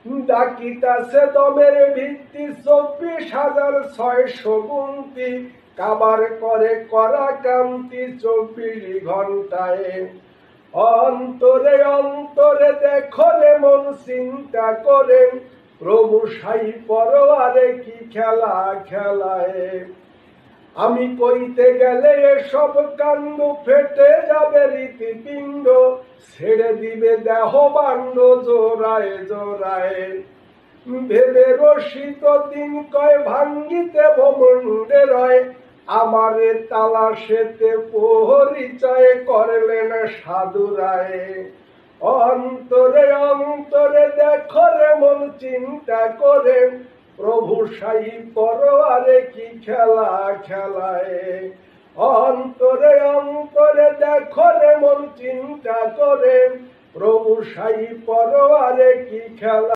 ডাকিতাছে দমের ভিত্তি 24,600 গুনতি, কাবার করে করা কান্তি 24 ঘন্টায়। অন্তরে অন্তরে দেখো রে মন চিন্তা করে, প্রভু সাই পরোয়ারে কি খেলা খেলায়। আমি কইতে গেলে এসব কাণ্ড ফেটে যাবে রীতিপিণ্ড, ছেড়ে দিবে দেহ বাণ্ড জোড়ায় জোড়ায়। ভেবে রসিত দিন কয় ভাঙ্গিতে ভমণ্ডে রয়, আমারে তালাশেতে পরিচয় করলেন সাধুরায়। অন্তরে অন্তরে দেখো রে মন চিন্তা করে, প্রভু সাই পরোয়ারে কি খেলা খেলায়। অন্তরে অন্তরে দেখো রে মন চিন্তা করে, প্রভু সাই পরোয়ারে কি খেলা।